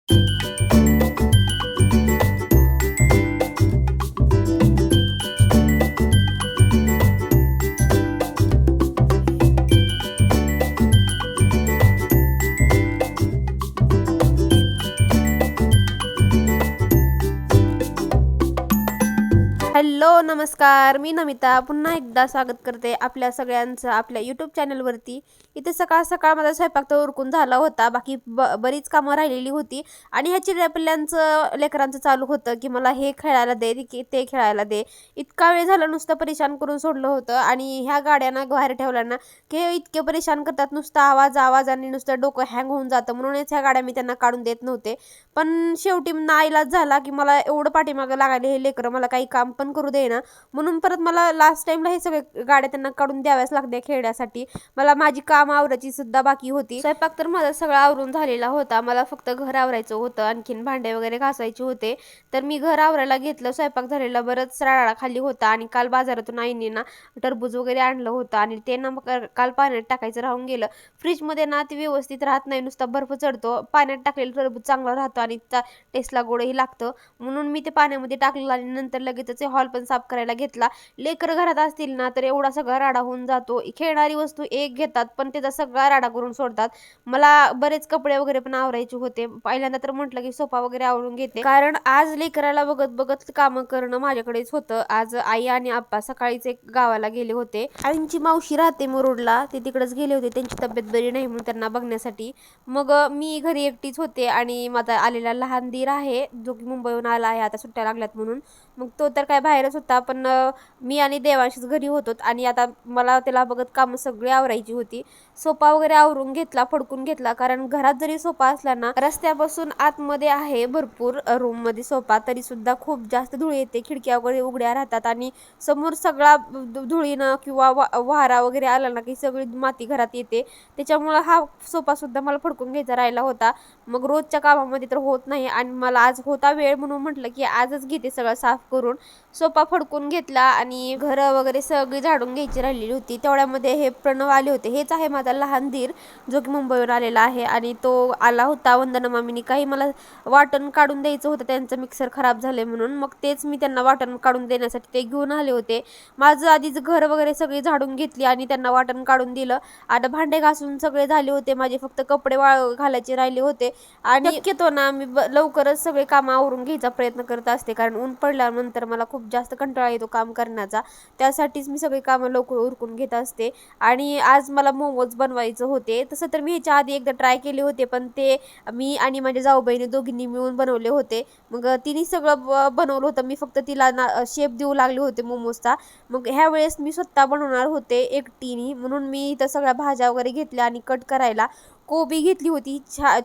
Hello नमस्कार, मी नमिता पुन्हा एकदा स्वागत करते आपल्या सगळ्यांचं आपल्या यूट्यूब चॅनलवरती. इथे सकाळ सकाळ माझा स्वयंपाक तर उरकून झाला होता, बाकी बरीच कामं राहिलेली होती. आणि ह्या चिऱ्यापिल्ल्यांचं लेकरांचं चालू होतं की मला हे खेळायला दे की ते खेळायला दे. इतका वेळ झाला नुसतं परेशान करून सोडलं होतं. आणि ह्या गाड्यांना बाहेर ठेवल्या ना की हे इतके परेशान करतात, नुसता आवाज आवाज आणि नुसतं डोकं हँग होऊन जातं. म्हणूनच ह्या गाड्या मी त्यांना काढून देत नव्हते. पण शेवटी नाईलाज झाला की मला एवढं पाठीमागं लागायले हे लेकरं, मला काही काम पण करू देईना. म्हणून परत मला लास्ट टाइमला हे सगळे गाड्या त्यांना काढून द्याव्याच लागल्या खेळण्यासाठी. मला माझी काम आवरायची सुद्धा बाकी होती. स्वयंपाक तर माझा सगळा आवरून झालेला होता, मला फक्त घर आवरायचं होतं, आणखीन भांडे वगैरे घासायचे होते. तर मी घर आवरायला घेतलं. स्वयंपाक झालेला बरंच राडा खाली होता. आणि काल बाजारातून आईने ना टरबूज वगैरे आणलं होतं आणि ते ना मग काल पाण्यात टाकायचं राहून गेलं. फ्रीजमध्ये ना ते व्यवस्थित राहत नाही, नुसता बर्फ चढतो. पाण्यात टाकलेलं टरबूज चांगलं राहतं आणि टेस्टला गोडही लागतं. म्हणून मी ते पाण्यामध्ये टाकलेलं आणि नंतर लगेचच हॉल पण साफ करायला घेतला. लेकरं घरात असतील ना तर एवढा सगळा राडा होऊन जातो. खेळणारी वस्तू एक घेतात पण त्याचा सगळा राडा करून सोडतात. मला बरेच कपडे वगैरे पण आवरायचे होते. पहिल्यांदा तर म्हटलं की सोफा वगैरे आवरून घेते, कारण आज लेकराला बघत बघत कामं करणं माझ्याकडेच होतं. आज आई आणि आप्पा सकाळीच एक गावाला गेले होते. आईंची मावशी राहते मुरुडला, ते तिकडेच गेले होते. त्यांची तब्येत बरी नाही म्हणून त्यांना बघण्यासाठी. मग मी घरी एकटीच होते आणि माझा आलेला लहान दीर आहे जो की मुंबईहून आला आहे आता सुट्ट्या लागल्यात म्हणून. मग तो तर काय बाहेरच होता, पण मी आणि देवांशीच घरी होतो. आणि आता मला त्याला बघत कामं सगळी आवरायची होती. सोफा वगैरे आवरून घेतला, फडकून घेतला, कारण घरात जरी सोफा असला ना रस्त्यापासून आतमध्ये आहे भरपूर रूम मध्ये सोफा, तरी सुद्धा खूप जास्त धूळ येते. खिडक्या वगैरे उघड्या राहतात आणि समोर सगळा धुळीनं किंवा वारा वगैरे आला ना की सगळी माती घरात येते. त्याच्यामुळं हा सोफा सुद्धा मला फडकून घ्यायचा राहिला होता. मग रोजच्या कामामध्ये तर होत नाही आणि मला आज होता वेळ म्हणून म्हटलं की आजच घेते सगळं साफ करून. सोफा फडकून घेतला आणि घर वगैरे सगळी झाडून घ्यायची राहिलेली होती. तेवढ्यामध्ये हे प्रणव आले होते. हेच आहे माझा लहान दीर जो की मुंबईवर आलेला आहे. आणि तो आला होता. वंदना मामीनी काही मला वाटण काढून द्यायचं होतं, त्यांचं मिक्सर खराब झाले म्हणून. मग तेच मी त्यांना वाटण काढून देण्यासाठी ते घेऊन आले होते. माझं आधीच घर वगैरे सगळी झाडून घेतली आणि त्यांना वाटण काढून दिलं. आता भांडे घासून सगळे झाले होते माझे, फक्त कपडे घालायचे राहिले होते. आणि शक्यतो ना मी लवकरच सगळे काम आवरून घ्यायचा प्रयत्न करत असते, कारण ऊन पडल्यानंतर मला खूप जास्त कंटाळा येतो काम करण्याचा. त्यासाठीच मी सगळी कामं लवकर उरकून घेत असते. आणि आज मला मोमोज बनवायचं होते. तसं तर मी ह्याच्या आधी एकदा ट्राय केले होते, पण ते मी आणि माझ्या जाऊबाईने दोघींनी मिळून बनवले होते. मग तिने सगळं बनवलं होतं, मी फक्त तिला ना शेप देऊ लागले होते मोमोजचा. मग ह्या वेळेस मी स्वतः बनवणार होते एकटीने, म्हणून मी इथं सगळ्या भाज्या वगैरे घेतल्या आणि कट करायला. कोबी घेतली होती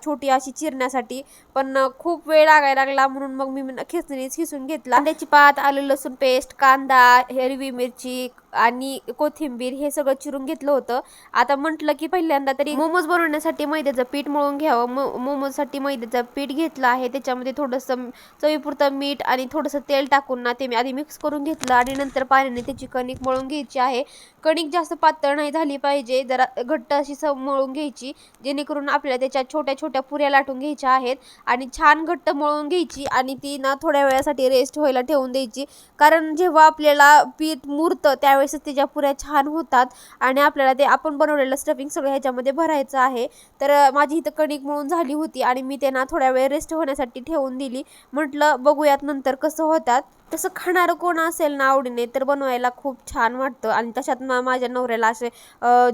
छोटी अशी चिरण्यासाठी, पण खूप वेळ लागायला लागला म्हणून मग मी खिसणीच खिसून घेतला. कांद्याची पात, आलं लसूण पेस्ट, कांदा, हिरवी मिरची आणि कोथिंबीर हे सगळं चिरून घेतलं होतं. आता म्हटलं की पहिल्यांदा तरी मोमोज बनवण्यासाठी मैद्याचं पीठ मळून घ्यावं. मोमोजसाठी मैद्याचं पीठ घेतलं आहे, त्याच्यामध्ये थोडंसं चवीपुरतं मीठ आणि थोडंसं तेल टाकून ना ते मी आधी मिक्स करून घेतलं आणि नंतर पाण्याने त्याची कणिक मळून घ्यायची आहे. कणिक जास्त पातळ नाही झाली पाहिजे, जरा घट्ट अशी मळून घ्यायची, जेणेकरून आपल्याला त्याच्या छोट्या छोट्या पुऱ्या लाटून घ्यायच्या आहेत. आणि छान घट्ट मळून घ्यायची आणि ती ना थोड्या वेळासाठी रेस्ट व्हायला ठेवून द्यायची, कारण जेव्हा आपल्याला पीठ मुरतं त्यावेळेस त्याच्या पुऱ्या छान होतात. आणि आपल्याला ते आपण बनवलेलं स्टफिंग सगळं ह्याच्यामध्ये भरायचं आहे. तर माझी इथं कणिक मळून झाली होती आणि मी ते ना थोड्या वेळ रेस्ट होण्यासाठी ठेवून दिली. म्हटलं बघूयात नंतर कसं होतात. तसं खाणारं कोण असेल ना आवडीने तर बनवायला खूप छान वाटतं. आणि तशात माझ्या नवऱ्याला असे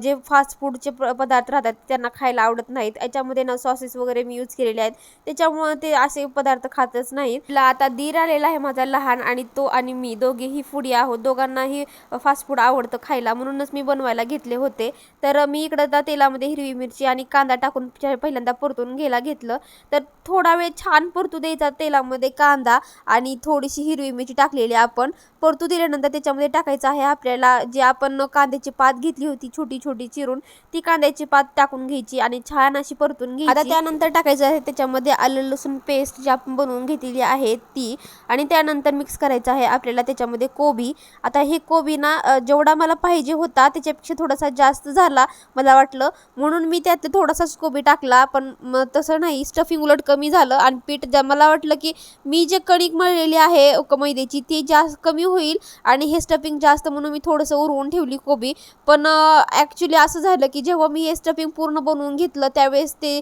जे फास्ट फूडचे पदार्थ राहतात त्यांना खायला आवडत नाहीत. याच्यामध्ये ना सॉसेस वगैरे मी यूज केलेले आहेत, त्याच्यामुळे ते असे पदार्थ खातच नाहीत. आता दीर आलेला आहे माझा लहान, आणि तो आणि मी दोघेही फूडी आहोत. दोघांनाही फास्ट फूड आवडतं खायला, म्हणूनच मी बनवायला घेतले होते. तर मी इकडं तेलामध्ये हिरवी मिरची आणि कांदा टाकून पहिल्यांदा परतून घेतलं. तर थोडा वेळ छान परतू द्यायचा तेलामध्ये कांदा, आणि थोडीशी हिरवी मिरची टाकलेली आपण परतू दिल्यानंतर त्याच्यामध्ये टाकायचं आहे आपल्याला जे आपण कांद्याची पात घेतली होती छोटी छोटी चिरून, ती कांद्याची पात टाकून घ्यायची आणि छान अशी परतून घ्यायची. आता त्यानंतर टाकायचं आहे त्याच्यामध्ये आलं लसूण पेस्ट जी आपण बनवून घेतलेली आहे ती, आणि त्यानंतर मिक्स करायचं आहे आपल्याला त्याच्यामध्ये कोबी. आता हे कोबी ना जेवढा मला पाहिजे होता त्याच्यापेक्षा थोडासा जास्त झाला मला वाटलं, म्हणून मी त्यात थोडासाच कोबी टाकला, पण तसं नाही, स्टफिंग उलट कमी झालं. आणि पीठ मला वाटलं की मी जे कणिक मळलेली आहे मैद्याची ती जास्त कमी होईल आणि हे स्टफिंग जास्त, म्हणून मी थोडंसं उरवून ठेवली कोबी. पण ॲक्च्युली असं झालं की जेव्हा मी हे स्टफिंग पूर्ण बनवून घेतलं त्यावेळेस ते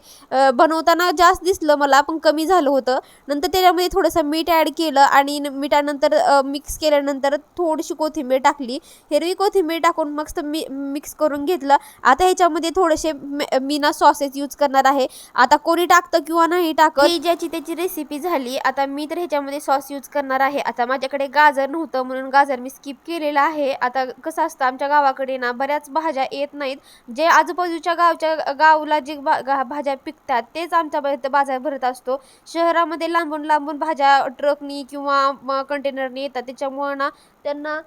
बनवताना जास्त दिसलं मला, पण कमी झालं होतं. नंतर त्याच्यामध्ये थोडंसं मीठ ॲड केलं आणि मिठानंतर मिक्स केल्यानंतर थोडीशी कोथिंबीर टाकली, हिरवी कोथिंबीर टाकून मस्त मिक्स करून घेतलं. आता ह्याच्यामध्ये थोडेसे मी ना सॉसेस यूज करणार आहे. आता कोणी टाकतं किंवा नाही टाकत ही ज्याची त्याची रेसिपी झाली. आता मी तर ह्याच्यामध्ये सॉस यूज करणार आहे. आता माझ्याकडे गाजर नव्हतं म्हणून गाजर मी स्किप केलेलं आहे. आता कसं असतं आमच्या गावाकडे ना बऱ्याच भाज्या येत नाहीत, जे आजूबाजूच्या गावला जे भाज्या पिकतात तेच आमच्या बाजार भरत असतो. शहरामध्ये लांबून लांबून भाज्या ट्रकनी किंवा कंटेनरनी येतात, त्याच्यामुळं ना त्यांना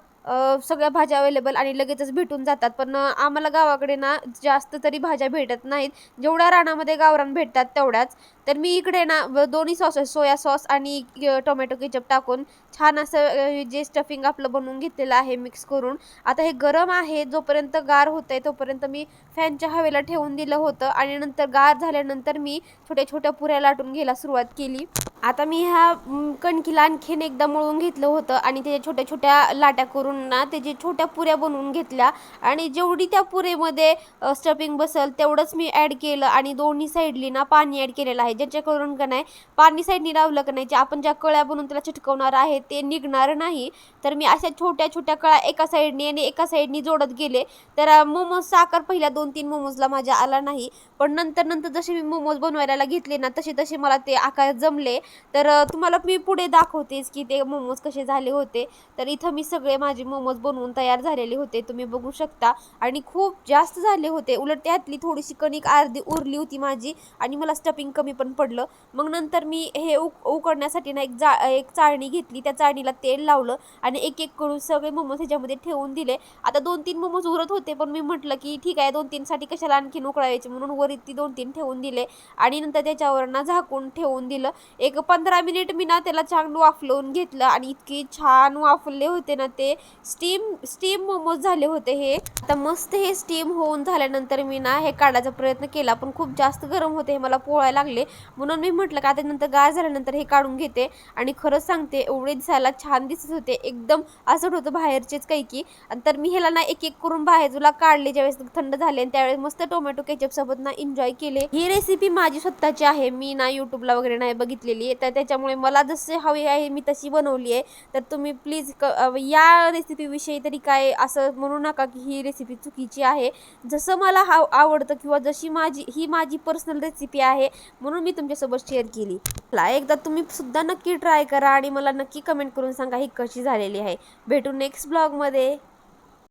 सगळ्या भाज्या अवेलेबल आणि लगेचच भेटून जातात. पण आम्हाला गावाकडे ना जास्त तरी भाज्या भेटत नाहीत, जेवढ्या रानामध्ये गावरान भेटतात तेवढ्याच. तर मी इकडे ना दोन्ही सॉसेस, सोया सॉस आणि टोमॅटो केचप टाकून छान असं जे स्टफिंग आपलं बनवून घेतलेलं आहे मिक्स करून, आता हे गरम आहे, जोपर्यंत गार होत आहे तोपर्यंत मी फॅनच्या हवेला ठेवून दिलं होतं आणि नंतर गार झाल्यानंतर मी छोट्या छोट्या पुऱ्या लाटून घ्यायला सुरुवात केली. आता मी ह्या कणकीला आणखीन एकदा मळून घेतलं होतं आणि त्याच्या छोट्या छोट्या लाट्या करून ना त्याची छोट्या पुऱ्या बनवून घेतल्या आणि जेवढी त्या पुरेमध्ये स्टफिंग बसल तेवढंच मी ॲड केलं आणि दोन्ही साईडली ना पाणी ॲड केलेलं आहे, ज्याच्याकरून का नाही पाणी साईडनी लावलं का नाही जे आपण ज्या कळ्या बनवून त्याला चिटकवणार आहे ते निघणार नाही. तर मी अशा छोट्या छोट्या कळ्या एका साईडनी आणि एका साईडनी जोडत गेले. तर मोमोज आकार पहिल्या 2-3 मोमोजला माझ्या आला नाही, पण नंतर नंतर जसे मी मोमोज बनवायला घेतले ना तसे तसे मला ते आकार जमले. तर तुम्हाला मी पुढे दाखवतेच की ते मोमोज कसे झाले होते. तर इथं मी सगळे माझे मोमोज बनवून तयार झालेले होते, तुम्ही बघू शकता, आणि खूप जास्त झाले होते. उलट त्यातली थोडीशी कणिक अर्धी उरली होती माझी आणि मला स्टफिंग कमी पण पडलं. मग नंतर मी हे उकडण्यासाठी ना एक चाळणी घेतली, त्या चाळणीला तेल लावलं आणि एक एक करून सगळे मोमोज ह्याच्यामध्ये ठेवून दिले. आता 2-3 मोमोज उरत होते, पण मी म्हटलं की ठीक आहे 2-3 साठी कशाला आणखीन उकळायचे, म्हणून वरीत ती 2-3 ठेवून दिले आणि नंतर त्याच्यावर ना झाकून ठेवून दिलं. एक 15 मिनिट मी ना त्याला चांगलं वाफलवून घेतलं आणि इतके छान वाफले होते ना ते, स्टीम मोमोज झाले होते हे. आता मस्त हे स्टीम होऊन झाल्यानंतर मी ना हे काढायचा प्रयत्न केला, पण खूप जास्त गरम होते, हे मला पोळायला लागले, म्हणून मी म्हटलं का आता नंतर गार झाल्यानंतर हे काढून घेते. आणि खरंच सांगते एवढे दिसायला छान दिसत होते, एकदम असं होतं बाहेरचेच काही की. तर मी ह्याला ना एक एक करून बाहेरला काढले ज्यावेळेस थंड झाले आणि त्यावेळेस मस्त टोमॅटो केचप सोबत ना एन्जॉय केले. ही रेसिपी माझी स्वतःची आहे, मी ना यूट्यूबला वगैरे नाही बघितलेली, तर त्याच्यामुळे मला जसे हवी आहे मी तशी बनवली आहे. तर तुम्ही प्लीज या रेसिपीविषयी तरी काय असं म्हणू नका की ही रेसिपी चुकीची आहे. जसं मला आवडतं किंवा जशी माझी पर्सनल रेसिपी आहे म्हणून मी तुमच्यासोबत शेअर केली. एकदा तुम्ही सुद्धा नक्की ट्राय करा आणि मला नक्की कमेंट करून सांगा ही कशी झालेली आहे. भेटू नेक्स्ट ब्लॉगमध्ये.